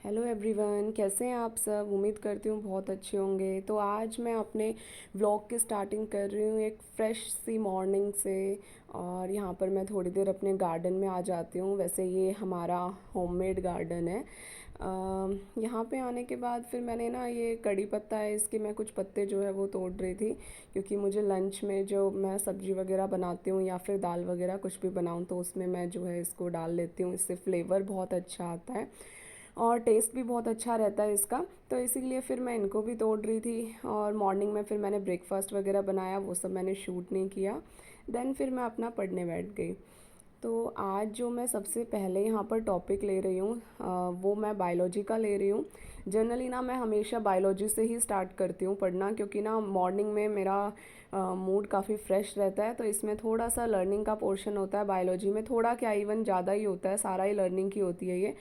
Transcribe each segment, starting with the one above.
Hello everyone, कैसे हैं आप सब। उम्मीद करती हूँ बहुत अच्छे होंगे। तो आज मैं अपने व्लॉग की स्टार्टिंग कर रही हूँ एक फ़्रेश सी मॉर्निंग से। और यहाँ पर मैं थोड़ी देर अपने गार्डन में आ जाती हूँ। वैसे ये हमारा होममेड गार्डन है। यहाँ पे आने के बाद फिर मैंने ना ये कड़ी पत्ता है, इसके मैं कुछ पत्ते जो है वो तोड़ रही थी, क्योंकि मुझे लंच में जो मैं सब्ज़ी वगैरह बनाती हूँ या फिर दाल वगैरह कुछ भी बनाऊँ तो उसमें मैं जो है इसको डाल लेती हूँ। इससे फ्लेवर बहुत अच्छा आता है और टेस्ट भी बहुत अच्छा रहता है इसका। तो इसीलिए फिर मैं इनको भी तोड़ रही थी। और मॉर्निंग में फिर मैंने ब्रेकफास्ट वगैरह बनाया, वो सब मैंने शूट नहीं किया। देन फिर मैं अपना पढ़ने बैठ गई। तो आज जो मैं सबसे पहले यहाँ पर टॉपिक ले रही हूँ वो मैं बायोलॉजी का ले रही हूँ। जनरली ना मैं हमेशा बायोलॉजी से ही स्टार्ट करती हूँ पढ़ना, क्योंकि ना मॉर्निंग में मेरा मूड काफ़ी फ्रेश रहता है। तो इसमें थोड़ा सा लर्निंग का पोर्शन होता है, बायोलॉजी में थोड़ा क्या इवन ज़्यादा ही होता है, सारा ही लर्निंग की होती है ये।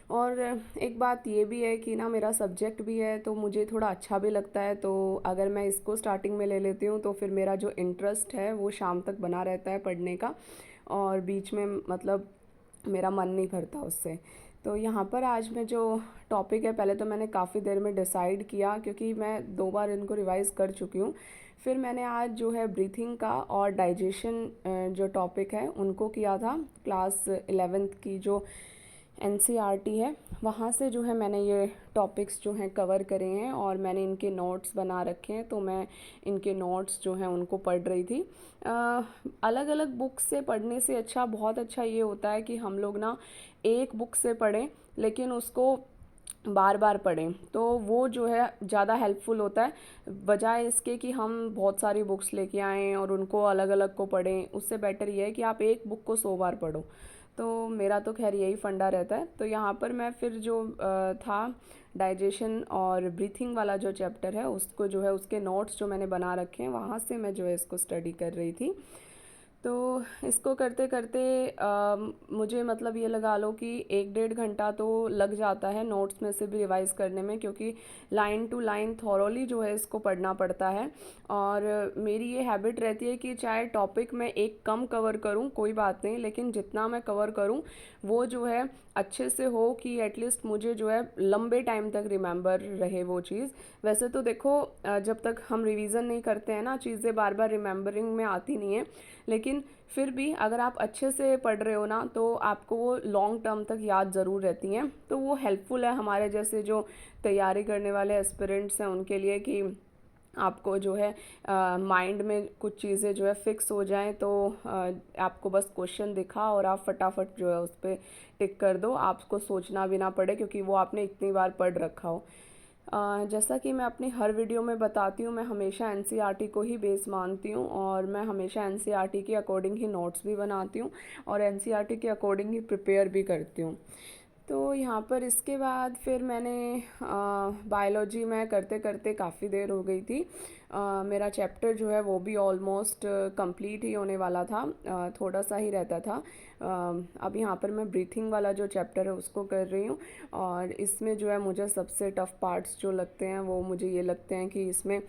और एक बात ये भी है कि ना मेरा सब्जेक्ट भी है तो मुझे थोड़ा अच्छा भी लगता है। तो अगर मैं इसको स्टार्टिंग में ले लेती हूँ तो फिर मेरा जो इंटरेस्ट है वो शाम तक बना रहता है पढ़ने का, और बीच में मतलब मेरा मन नहीं भरता उससे। तो यहाँ पर आज मैं जो टॉपिक है, पहले तो मैंने काफ़ी देर में डिसाइड किया, क्योंकि मैं 2 बार इनको रिवाइज़ कर चुकी हूँ। फिर मैंने आज जो है ब्रीथिंग का और डाइजेशन जो टॉपिक है उनको किया था। क्लास 11th की जो एनसीईआरटी है वहाँ से जो है मैंने ये टॉपिक्स जो हैं कवर करे हैं, और मैंने इनके नोट्स बना रखे हैं। तो मैं इनके नोट्स जो हैं उनको पढ़ रही थी। अलग अलग बुक से पढ़ने से अच्छा, बहुत अच्छा ये होता है कि हम लोग ना एक बुक से पढ़ें लेकिन उसको बार बार पढ़ें, तो वो जो है ज़्यादा हेल्पफुल होता है, बजाय इसके कि हम बहुत सारी बुक्स लेके आएँ और उनको अलग अलग को पढ़ें। उससे बेटर ये है कि आप एक बुक को 100 बार पढ़ो। तो मेरा तो खैर यही फंडा रहता है। तो यहाँ पर मैं फिर जो था डाइजेशन और ब्रीथिंग वाला जो चैप्टर है उसको जो है उसके नोट्स जो मैंने बना रखे हैं वहाँ से मैं जो है इसको स्टडी कर रही थी। तो इसको करते करते मुझे मतलब ये लगा लो कि 1 डेढ़ घंटा तो लग जाता है नोट्स में से भी रिवाइज़ करने में, क्योंकि लाइन टू लाइन थॉरोली जो है इसको पढ़ना पड़ता है। और मेरी ये हैबिट रहती है कि चाहे टॉपिक मैं एक कम कवर करूँ कोई बात नहीं, लेकिन जितना मैं कवर करूँ वो जो है अच्छे से हो, कि एटलीस्ट मुझे जो है लंबे टाइम तक रिमेंबर रहे वो चीज़। वैसे तो देखो जब तक हम रिवीजन नहीं करते हैं ना चीज़ें बार बार रिमेंबरिंग में आती नहीं है, लेकिन फिर भी अगर आप अच्छे से पढ़ रहे हो ना तो आपको वो लॉन्ग टर्म तक याद ज़रूर रहती हैं। तो वो हेल्पफुल है हमारे जैसे जो तैयारी करने वाले एस्पिरेंट्स हैं उनके लिए, कि आपको जो है माइंड में कुछ चीज़ें जो है फिक्स हो जाएं। तो आपको बस क्वेश्चन दिखा और आप फटाफट जो है उस पर टिक कर दो, आपको सोचना भी ना पड़े, क्योंकि वो आपने इतनी बार पढ़ रखा हो। जैसा कि मैं अपनी हर वीडियो में बताती हूँ, मैं हमेशा एनसीईआरटी को ही बेस मानती हूँ, और मैं हमेशा एनसीईआरटी के अकॉर्डिंग ही नोट्स भी बनाती हूँ और एनसीईआरटी के अकॉर्डिंग ही प्रिपेयर भी करती हूँ। तो यहाँ पर इसके बाद फिर मैंने बायोलॉजी में करते करते काफ़ी देर हो गई थी। मेरा चैप्टर जो है वो भी ऑलमोस्ट कंप्लीट ही होने वाला था, थोड़ा सा ही रहता था। अब यहाँ पर मैं ब्रीथिंग वाला जो चैप्टर है उसको कर रही हूँ। और इसमें जो है मुझे सबसे टफ़ पार्ट्स जो लगते हैं वो मुझे ये लगते हैं कि इसमें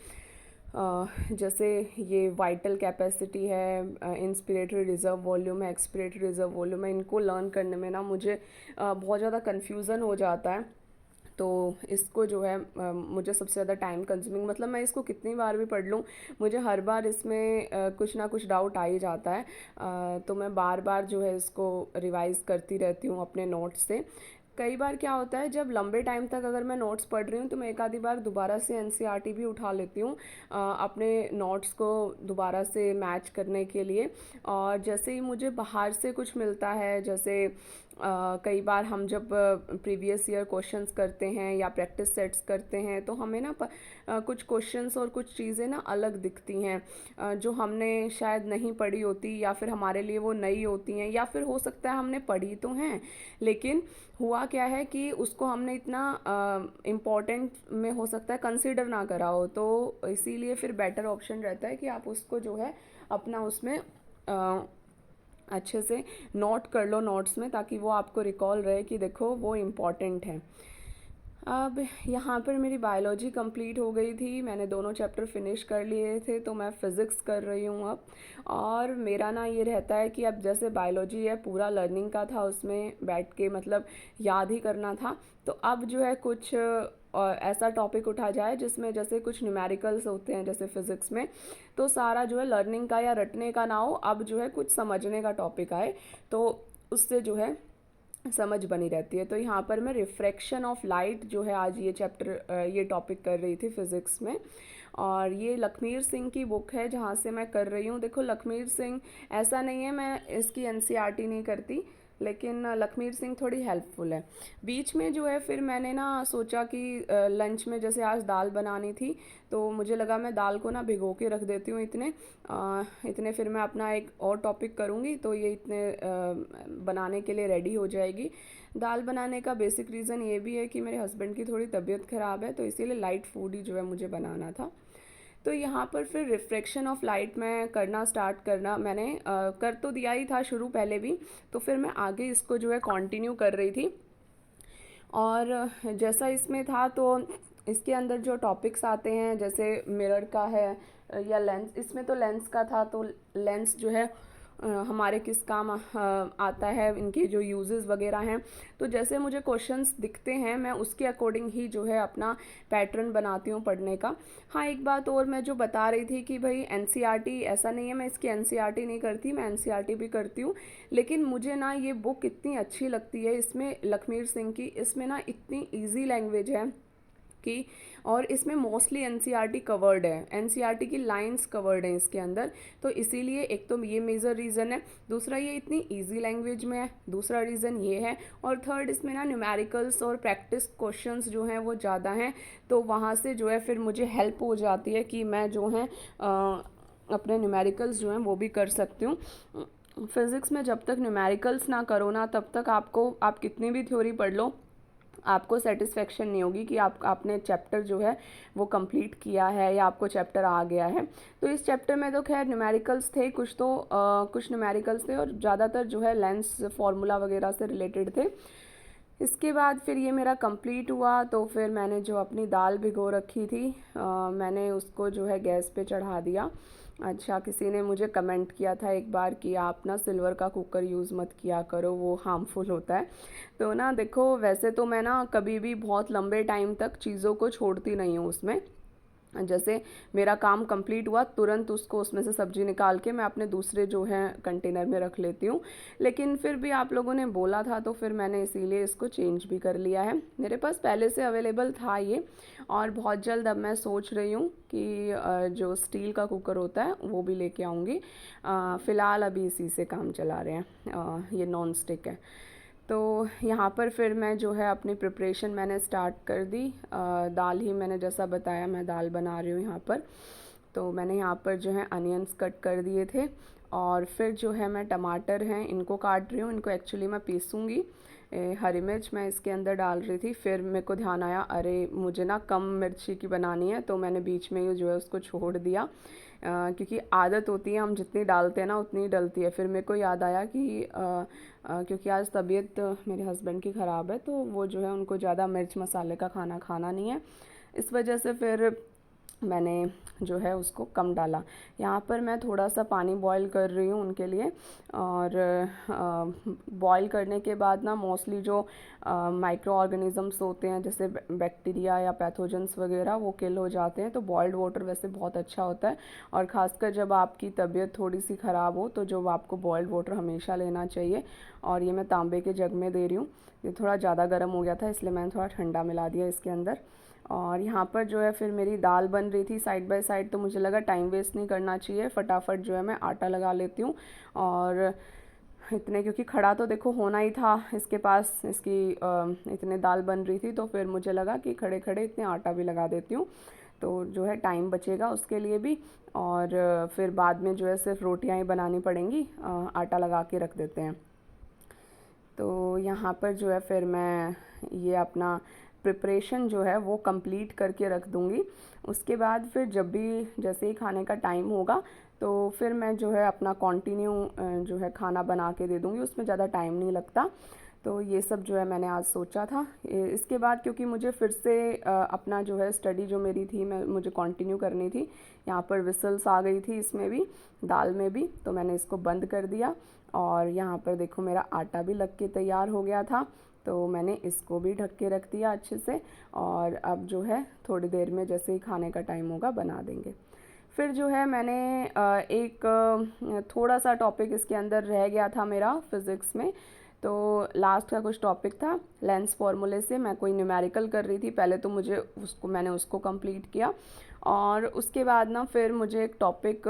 जैसे ये वाइटल कैपेसिटी है, इंस्पिरेटरी रिज़र्व वॉल्यूम है, एक्सपिरेटरी रिज़र्व वॉल्यूम है, इनको लर्न करने में ना मुझे बहुत ज़्यादा कन्फ्यूज़न हो जाता है। तो इसको जो है मुझे सबसे ज़्यादा टाइम कंज्यूमिंग, मतलब मैं इसको कितनी बार भी पढ़ लूँ मुझे हर बार इसमें कुछ ना कुछ डाउट आ ही जाता है। तो मैं बार बार जो है इसको रिवाइज़ करती रहती हूँ अपने नोट्स से। कई बार क्या होता है, जब लंबे टाइम तक अगर मैं नोट्स पढ़ रही हूँ तो मैं एक आधी बार दोबारा से एनसीईआरटी भी उठा लेती हूँ अपने नोट्स को दोबारा से मैच करने के लिए। और जैसे ही मुझे बाहर से कुछ मिलता है, जैसे कई बार हम जब प्रीवियस ईयर क्वेश्चंस करते हैं या प्रैक्टिस सेट्स करते हैं तो हमें ना कुछ क्वेश्चंस और कुछ चीज़ें ना अलग दिखती हैं, जो हमने शायद नहीं पढ़ी होती, या फिर हमारे लिए वो नई होती हैं, या फिर हो सकता है हमने पढ़ी तो हैं लेकिन हुआ क्या है कि उसको हमने इतना इम्पोर्टेंट में हो सकता है कंसिडर ना करा हो। तो इसीलिए फिर बेटर ऑप्शन रहता है कि आप उसको जो है अपना उसमें अच्छे से नोट कर लो नोट्स में, ताकि वो आपको रिकॉल रहे कि देखो वो इम्पॉर्टेंट है। अब यहाँ पर मेरी बायोलॉजी कंप्लीट हो गई थी, मैंने दोनों चैप्टर फिनिश कर लिए थे, तो मैं फ़िज़िक्स कर रही हूँ अब। और मेरा ना ये रहता है कि अब जैसे बायोलॉजी है पूरा लर्निंग का था, उसमें बैठ के मतलब याद ही करना था। तो अब जो है कुछ ऐसा टॉपिक उठा जाए जिसमें जैसे कुछ न्यूमेरिकल्स होते हैं जैसे फ़िज़िक्स में, तो सारा जो है लर्निंग का या रटने का ना हो, अब जो है कुछ समझने का टॉपिक आए, तो उससे जो है समझ बनी रहती है। तो यहाँ पर मैं रिफ्रैक्शन ऑफ लाइट जो है आज ये चैप्टर ये टॉपिक कर रही थी फिज़िक्स में। और ये लखमीर सिंह की बुक है जहाँ से मैं कर रही हूँ। देखो लखमीर सिंह, ऐसा नहीं है मैं इसकी एनसीईआरटी नहीं करती, लेकिन लखमीर सिंह थोड़ी हेल्पफुल है। बीच में जो है फिर मैंने ना सोचा कि लंच में जैसे आज दाल बनानी थी, तो मुझे लगा मैं दाल को ना भिगो के रख देती हूँ इतने फिर मैं अपना एक और टॉपिक करूँगी, तो ये इतने बनाने के लिए रेडी हो जाएगी। दाल बनाने का बेसिक रीज़न ये भी है कि मेरे हस्बैंड की थोड़ी तबीयत ख़राब है, तो इसीलिए लाइट फूड ही जो है मुझे बनाना था। तो यहाँ पर फिर रिफ्रैक्शन ऑफ लाइट मैं करना स्टार्ट करना मैंने कर तो दिया ही था शुरू पहले भी, तो फिर मैं आगे इसको जो है कंटिन्यू कर रही थी। और जैसा इसमें था तो इसके अंदर जो टॉपिक्स आते हैं जैसे मिरर का है या लेंस, इसमें तो लेंस का था, तो लेंस जो है हमारे किस काम आता है, इनके जो यूजेस वगैरह हैं। तो जैसे मुझे क्वेश्चंस दिखते हैं मैं उसके अकॉर्डिंग ही जो है अपना पैटर्न बनाती हूँ पढ़ने का। हाँ, एक बात और मैं जो बता रही थी कि भाई एनसीईआरटी, ऐसा नहीं है मैं इसकी एनसीईआरटी नहीं करती, मैं एनसीईआरटी भी करती हूँ, लेकिन मुझे ना ये बुक इतनी अच्छी लगती है, इसमें लखमीर सिंह की, इसमें ना इतनी ईजी लैंग्वेज है कि, और इसमें मोस्टली एनसीईआरटी कवर्ड है, एनसीईआरटी की लाइंस कवर्ड हैं इसके अंदर, तो इसीलिए एक तो ये मेजर रीज़न है, दूसरा ये इतनी इजी लैंग्वेज में है, दूसरा रीज़न ये है, और थर्ड इसमें ना न्यूमेरिकल्स और प्रैक्टिस क्वेश्चंस जो हैं वो ज़्यादा हैं, तो वहाँ से जो है फिर मुझे हेल्प हो जाती है कि मैं जो है अपने न्यूमेरिकल्स जो हैं वो भी कर सकती हूँ। फिज़िक्स में जब तक न्यूमेरिकल्स ना करो ना, तब तक आप कितनी भी थ्योरी पढ़ लो, आपको सेटिस्फेक्शन नहीं होगी कि आपने चैप्टर जो है वो कंप्लीट किया है या आपको चैप्टर आ गया है। तो इस चैप्टर में तो खैर न्यूमेरिकल्स थे कुछ, तो कुछ न्यूमेरिकल्स थे और ज़्यादातर जो है लेंस फार्मूला वगैरह से रिलेटेड थे। इसके बाद फिर ये मेरा कंप्लीट हुआ, तो फिर मैंने जो अपनी दाल भिगो रखी थी मैंने उसको जो है गैस पे चढ़ा दिया। अच्छा, किसी ने मुझे कमेंट किया था एक बार कि आप ना सिल्वर का कुकर यूज़ मत किया करो, वो हार्मफुल होता है। तो ना देखो, वैसे तो मैं ना कभी भी बहुत लंबे टाइम तक चीज़ों को छोड़ती नहीं हूँ उसमें। जैसे मेरा काम कंप्लीट हुआ तुरंत उसको उसमें से सब्जी निकाल के मैं अपने दूसरे जो है कंटेनर में रख लेती हूँ। लेकिन फिर भी आप लोगों ने बोला था तो फिर मैंने इसीलिए इसको चेंज भी कर लिया है। मेरे पास पहले से अवेलेबल था ये, और बहुत जल्द अब मैं सोच रही हूँ कि जो स्टील का कुकर होता है वो भी लेके आऊँगी। फ़िलहाल अभी इसी से काम चला रहे हैं, ये नॉन स्टिक है। तो यहाँ पर फिर मैं जो है अपनी प्रिपरेशन मैंने स्टार्ट कर दी। दाल ही मैंने जैसा बताया मैं दाल बना रही हूँ यहाँ पर। तो मैंने यहाँ पर जो है अनियंस कट कर दिए थे, और फिर जो है मैं टमाटर हैं इनको काट रही हूँ, इनको एक्चुअली मैं पीसूँगी। हरी मिर्च मैं इसके अंदर डाल रही थी, फिर मेरे को ध्यान आया अरे मुझे ना कम मिर्ची की बनानी है, तो मैंने बीच में ही जो है उसको छोड़ दिया। क्योंकि आदत होती है हम जितनी डालते हैं ना उतनी डलती है। फिर मेरे को याद आया कि क्योंकि आज तबीयत मेरे हस्बैंड की ख़राब है, तो वो जो है उनको ज़्यादा मिर्च मसाले का खाना खाना नहीं है, इस वजह से फिर मैंने जो है उसको कम डाला। यहाँ पर मैं थोड़ा सा पानी बॉईल कर रही हूँ उनके लिए, और बॉईल करने के बाद ना मोस्टली जो माइक्रो ऑर्गेनिज़म्स होते हैं जैसे बैक्टीरिया या पैथोजेंस वगैरह वो किल हो जाते हैं। तो बॉइल्ड वाटर वैसे बहुत अच्छा होता है, और ख़ासकर जब आपकी तबीयत थोड़ी सी ख़राब हो तो जो आपको बॉइल्ड वाटर हमेशा लेना चाहिए। और ये मैं तांबे के जग में दे रही हूँ, ये थोड़ा ज़्यादा गर्म हो गया था इसलिए मैंने थोड़ा ठंडा मिला दिया इसके अंदर। और यहाँ पर जो है फिर मेरी दाल बन रही थी साइड बाय साइड, तो मुझे लगा टाइम वेस्ट नहीं करना चाहिए, फटाफट जो है मैं आटा लगा लेती हूँ। और इतने, क्योंकि खड़ा तो देखो होना ही था इसके पास, इसकी इतने दाल बन रही थी, तो फिर मुझे लगा कि खड़े खड़े इतने आटा भी लगा देती हूँ, तो जो है टाइम बचेगा उसके लिए भी। और फिर बाद में जो है सिर्फ रोटियाँ ही बनानी पड़ेंगी, आटा लगा के रख देते हैं। तो यहाँ पर जो है फिर मैं ये अपना प्रिपरेशन जो है वो कंप्लीट करके रख दूँगी। उसके बाद फिर जब भी जैसे ही खाने का टाइम होगा तो फिर मैं जो है अपना कंटिन्यू जो है खाना बना के दे दूँगी, उसमें ज़्यादा टाइम नहीं लगता। तो ये सब जो है मैंने आज सोचा था। इसके बाद क्योंकि मुझे फिर से अपना जो है स्टडी जो मेरी थी मुझे कंटिन्यू करनी थी। यहाँ पर विसल्स आ गई थी इसमें भी, दाल में भी, तो मैंने इसको बंद कर दिया। और यहाँ पर देखो मेरा आटा भी लग के तैयार हो गया था, तो मैंने इसको भी ढक के रख दिया अच्छे से। और अब जो है थोड़ी देर में जैसे ही खाने का टाइम होगा बना देंगे। फिर जो है मैंने एक थोड़ा सा टॉपिक इसके अंदर रह गया था मेरा फिज़िक्स में। तो लास्ट का कुछ टॉपिक था लेंस फार्मूले से, मैं कोई न्यूमेरिकल कर रही थी पहले, तो मैंने उसको कंप्लीट किया। और उसके बाद ना फिर मुझे एक टॉपिक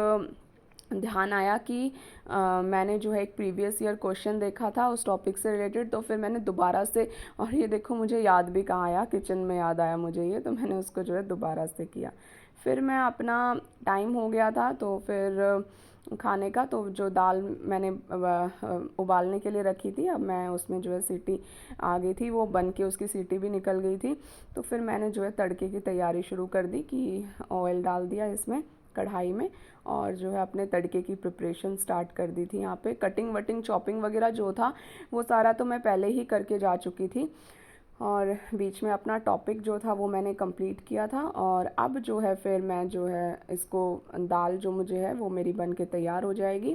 ध्यान आया कि मैंने जो है एक प्रीवियस ईयर क्वेश्चन देखा था उस टॉपिक से रिलेटेड, तो फिर मैंने दोबारा से, और ये देखो मुझे याद भी कहाँ आया, किचन में याद आया मुझे ये, तो मैंने उसको जो है दोबारा से किया। फिर मैं अपना टाइम हो गया था तो फिर खाने का, तो जो दाल मैंने उबालने के लिए रखी थी, अब मैं उसमें जो है सीटी आ गई थी, वो बन के उसकी सीटी भी निकल गई थी। तो फिर मैंने जो है तड़के की तैयारी शुरू कर दी कि ऑयल डाल दिया इसमें कढ़ाई में, और जो है अपने तड़के की प्रिपरेशन स्टार्ट कर दी थी। यहाँ पे कटिंग वटिंग चॉपिंग वगैरह जो था वो सारा तो मैं पहले ही करके जा चुकी थी, और बीच में अपना टॉपिक जो था वो मैंने कंप्लीट किया था। और अब जो है फिर मैं जो है इसको, दाल जो मुझे है वो मेरी बन के तैयार हो जाएगी,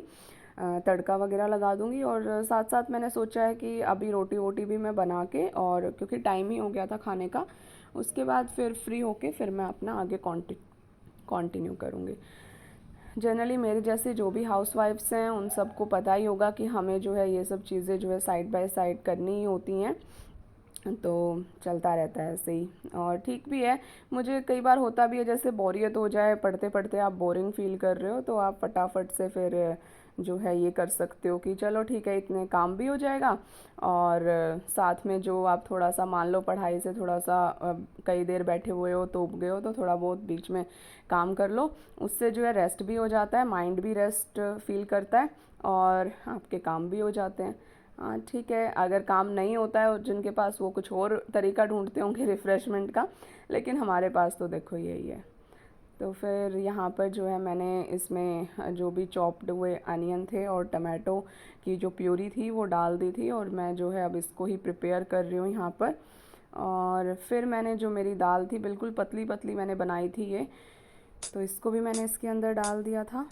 तड़का वगैरह लगा दूंगी। और साथ साथ मैंने सोचा है कि अभी रोटी वोटी भी मैं बना के, और क्योंकि टाइम ही हो गया था खाने का, उसके बाद फिर फ्री होके फिर मैं अपना आगे कंटिन्यू करूँगी। जनरली मेरे जैसे जो भी हाउसवाइफ्स हैं उन सबको पता ही होगा कि हमें जो है ये सब चीज़ें जो है साइड बाय साइड करनी ही होती हैं, तो चलता रहता है ऐसे ही। और ठीक भी है, मुझे कई बार होता भी है जैसे बोरियत हो जाए, पढ़ते पढ़ते आप बोरिंग फील कर रहे हो, तो आप फटाफट से फिर जो है ये कर सकते हो कि चलो ठीक है इतने काम भी हो जाएगा, और साथ में जो आप थोड़ा सा मान लो पढ़ाई से थोड़ा सा कई देर बैठे हुए हो तो उब गए हो, तो थोड़ा बहुत बीच में काम कर लो, उससे जो है रेस्ट भी हो जाता है, माइंड भी रेस्ट फील करता है, और आपके काम भी हो जाते हैं। हाँ ठीक है, अगर काम नहीं होता है जिनके पास, वो कुछ और तरीका ढूंढते होंगे रिफ़्रेशमेंट का, लेकिन हमारे पास तो देखो यही है। तो फिर यहाँ पर जो है मैंने इसमें जो भी चॉप्ड हुए अनियन थे और टमाटो की जो प्यूरी थी वो डाल दी थी, और मैं जो है अब इसको ही प्रिपेयर कर रही हूँ यहाँ पर। और फिर मैंने जो मेरी दाल थी बिल्कुल पतली पतली मैंने बनाई थी ये, तो इसको भी मैंने इसके अंदर डाल दिया था।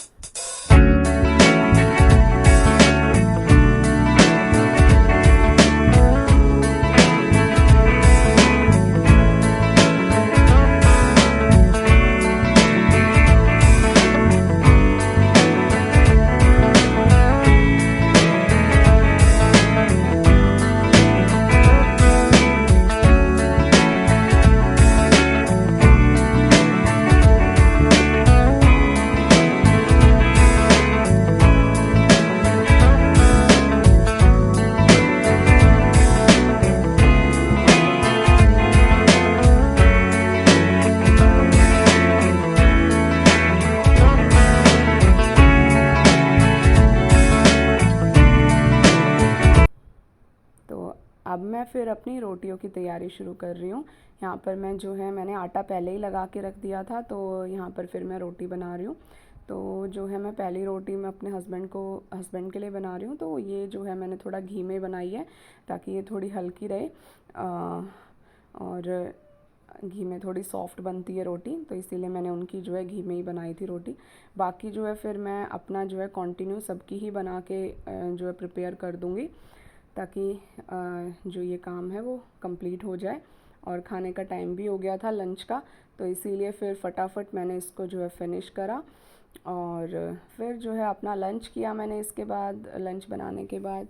अब मैं फिर अपनी रोटियों की तैयारी शुरू कर रही हूँ। यहाँ पर मैं जो है मैंने आटा पहले ही लगा के रख दिया था, तो यहाँ पर फिर मैं रोटी बना रही हूँ। तो जो है मैं पहली रोटी मैं अपने हस्बैंड के लिए बना रही हूँ, तो ये जो है मैंने थोड़ा घी में बनाई है ताकि ये थोड़ी हल्की रहे, और घी में थोड़ी सॉफ्ट बनती है रोटी, तो इसीलिए मैंने उनकी जो है घी में ही बनाई थी रोटी। बाकी जो है फिर मैं अपना जो है कंटिन्यू सबकी ही बना के जो है प्रिपेयर कर दूँगी, ताकि जो ये काम है वो कंप्लीट हो जाए। और खाने का टाइम भी हो गया था लंच का, तो इसीलिए फिर फटाफट मैंने इसको जो है फिनिश करा, और फिर जो है अपना लंच किया मैंने। इसके बाद लंच बनाने के बाद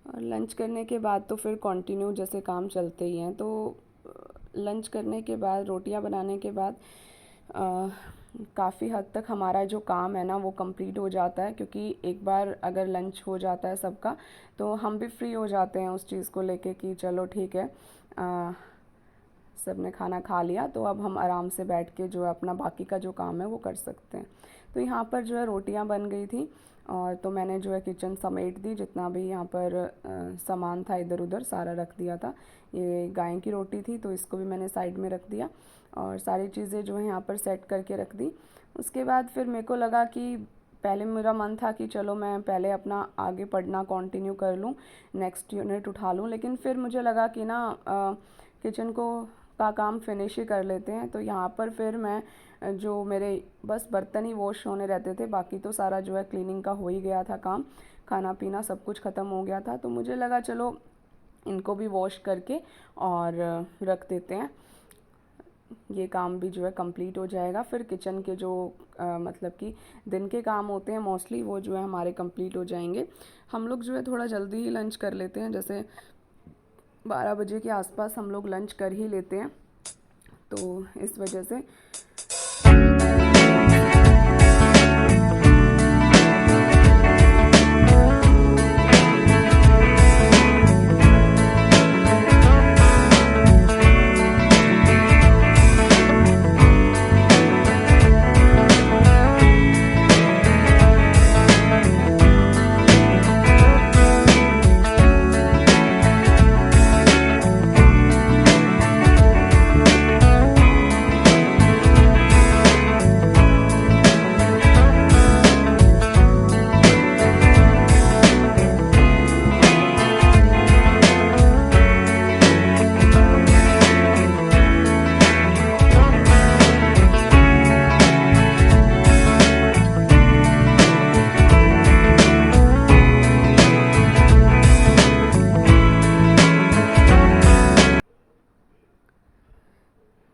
और लंच करने के बाद तो फिर कंटिन्यू जैसे काम चलते ही हैं। तो लंच करने के बाद, रोटियां बनाने के बाद काफ़ी हद तक हमारा जो काम है ना वो कंप्लीट हो जाता है, क्योंकि एक बार अगर लंच हो जाता है सबका तो हम भी फ्री हो जाते हैं उस चीज़ को लेके कि चलो ठीक है, सब ने खाना खा लिया, तो अब हम आराम से बैठ के जो है अपना बाकी का जो काम है वो कर सकते हैं। तो यहाँ पर जो है रोटियाँ बन गई थी, और तो मैंने जो है किचन समेट दी, जितना भी यहाँ पर सामान था इधर उधर सारा रख दिया था। ये गाय की रोटी थी तो इसको भी मैंने साइड में रख दिया, और सारी चीज़ें जो है यहाँ पर सेट करके रख दी। उसके बाद फिर मेरे को लगा कि पहले मेरा मन था कि चलो मैं पहले अपना आगे पढ़ना कंटिन्यू कर लूँ, नेक्स्ट यूनिट उठा लूँ, लेकिन फिर मुझे लगा कि ना किचन को का काम फिनिश ही कर लेते हैं। तो यहाँ पर फिर मैं जो मेरे बस बर्तन ही वॉश होने रहते थे, बाकी तो सारा जो है क्लीनिंग का हो ही गया था काम, खाना पीना सब कुछ ख़त्म हो गया था। तो मुझे लगा चलो इनको भी वॉश करके और रख देते हैं, ये काम भी जो है कंप्लीट हो जाएगा। फिर किचन के जो मतलब कि दिन के काम होते हैं मोस्टली वो जो है हमारे कंप्लीट हो जाएंगे। हम लोग जो है थोड़ा जल्दी ही लंच कर लेते हैं, जैसे 12 बजे के आसपास हम लोग लंच कर ही लेते हैं, तो इस वजह से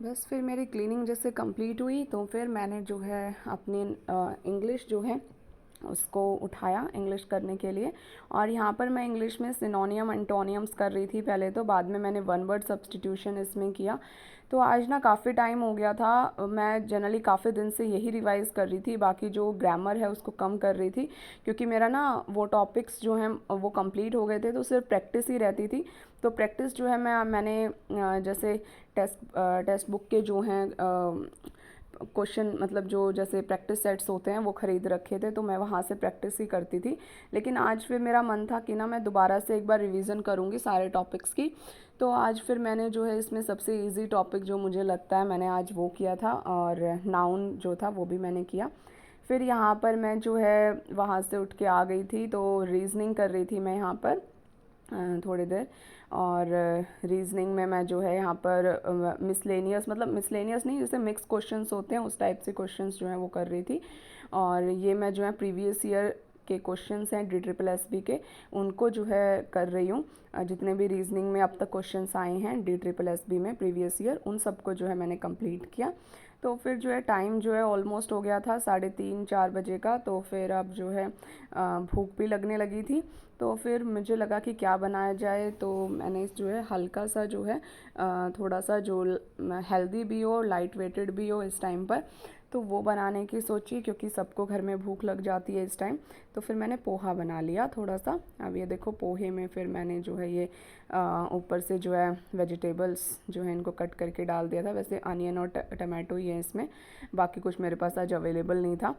बस फिर मेरी क्लीनिंग जैसे कंप्लीट हुई तो फिर मैंने जो है अपनी इंग्लिश जो है उसको उठाया इंग्लिश करने के लिए। और यहाँ पर मैं इंग्लिश में सिनोनियम एंटोनियम्स कर रही थी पहले, तो बाद में मैंने वन वर्ड सब्स्टिट्यूशन इसमें किया। तो आज ना काफ़ी टाइम हो गया था, मैं जनरली काफ़ी दिन से यही रिवाइज़ कर रही थी, बाकी जो ग्रामर है उसको कम कर रही थी, क्योंकि मेरा ना वो टॉपिक्स जो हैं वो कंप्लीट हो गए थे, तो सिर्फ प्रैक्टिस ही रहती थी। तो प्रैक्टिस जो है मैंने जैसे टेक्स्ट बुक के जो हैं क्वेश्चन, मतलब जो जैसे प्रैक्टिस सेट्स होते हैं वो ख़रीद रखे थे, तो मैं वहाँ से प्रैक्टिस ही करती थी। लेकिन आज फिर मेरा मन था कि ना मैं दोबारा से एक बार रिवीजन करूँगी सारे टॉपिक्स की। तो आज फिर मैंने जो है इसमें सबसे इजी टॉपिक जो मुझे लगता है मैंने आज वो किया था, और नाउन जो था वो भी मैंने किया। फिर यहाँ पर मैं जो है वहाँ से उठ के आ गई थी, तो रीजनिंग कर रही थी मैं यहाँ पर थोड़ी देर। और रीजनिंग में मैं जो है यहाँ पर मिसलेनियस, मतलब मिसलेनियस नहीं, जैसे मिक्स क्वेश्चंस होते हैं उस टाइप से क्वेश्चंस जो हैं वो कर रही थी। और ये मैं जो है प्रीवियस ईयर के क्वेश्चंस हैं DSSB के, उनको जो है कर रही हूँ। जितने भी रीजनिंग में अब तक क्वेश्चंस आए हैं DSSB में प्रीवियस ईयर, उन सबको जो है मैंने कंप्लीट किया। तो फिर जो है टाइम जो है ऑलमोस्ट हो गया था 3:30-4 बजे का। तो फिर अब जो है भूख भी लगने लगी थी, तो फिर मुझे लगा कि क्या बनाया जाए। तो मैंने जो है हल्का सा जो है थोड़ा सा जो हेल्दी भी हो, लाइट वेटेड भी हो इस टाइम पर, तो वो बनाने की सोची, क्योंकि सबको घर में भूख लग जाती है इस टाइम। तो फिर मैंने पोहा बना लिया थोड़ा सा। अब ये देखो पोहे में फिर मैंने जो है ये ऊपर से जो है वेजिटेबल्स जो है इनको कट करके डाल दिया था। वैसे अनियन और टमाटो ही है इसमें, बाकी कुछ मेरे पास आज अवेलेबल नहीं था।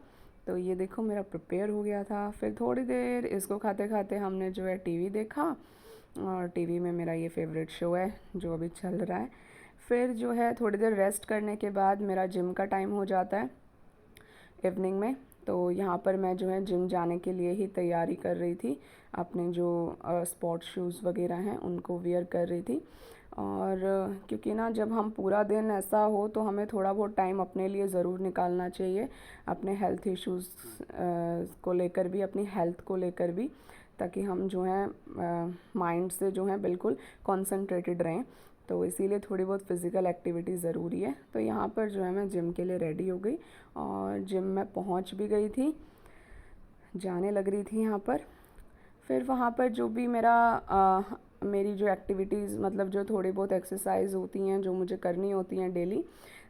तो ये देखो मेरा प्रिपेयर हो गया था। फिर थोड़ी देर इसको खाते खाते हमने जो है टीवी देखा, और टीवी में मेरा ये फेवरेट शो है जो अभी चल रहा है। फिर जो है थोड़ी देर रेस्ट करने के बाद मेरा जिम का टाइम हो जाता है इवनिंग में। तो यहाँ पर मैं जो है जिम जाने के लिए ही तैयारी कर रही थी, अपने जो स्पोर्ट शूज़ वगैरह हैं उनको वेयर कर रही थी। और क्योंकि ना जब हम पूरा दिन ऐसा हो तो हमें थोड़ा बहुत टाइम अपने लिए ज़रूर निकालना चाहिए, अपने हेल्थ इश्यूज़ को लेकर भी, अपनी हेल्थ को लेकर भी, ताकि हम जो है माइंड से जो है बिल्कुल कॉन्सेंट्रेटेड रहें। तो इसीलिए थोड़ी बहुत फ़िज़िकल एक्टिविटी ज़रूरी है। तो यहाँ पर जो है मैं जिम के लिए रेडी हो गई, और जिम में पहुँच भी गई थी, जाने लग रही थी यहाँ पर। फिर वहाँ पर जो भी मेरी जो एक्टिविटीज़, मतलब जो थोड़ी बहुत एक्सरसाइज होती हैं जो मुझे करनी होती हैं डेली,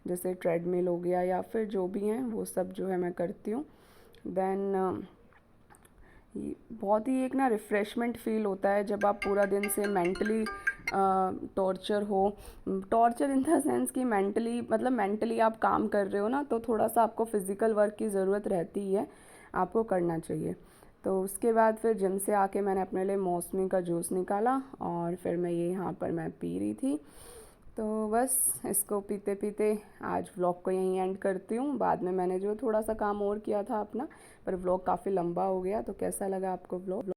जैसे ट्रेडमिल हो गया या फिर जो भी हैं वो सब जो है मैं करती हूँ। देन बहुत ही एक ना रिफ़्रेशमेंट फ़ील होता है जब आप पूरा दिन से mentally torture in the sense कि मेंटली, मतलब मेंटली आप काम कर रहे हो ना, तो थोड़ा सा आपको फ़िज़िकल वर्क की ज़रूरत रहती ही है, आपको करना चाहिए। तो उसके बाद फिर जिम से आके मैंने अपने लिए मौसमी का जूस निकाला, और फिर मैं ये यहाँ पर मैं पी रही थी। तो बस इसको पीते पीते आज व्लॉग को यहीं एंड करती हूँ। बाद में मैंने जो थोड़ा सा काम और किया था अपना, पर व्लॉग काफ़ी लंबा हो गया। तो कैसा लगा आपको व्लॉग?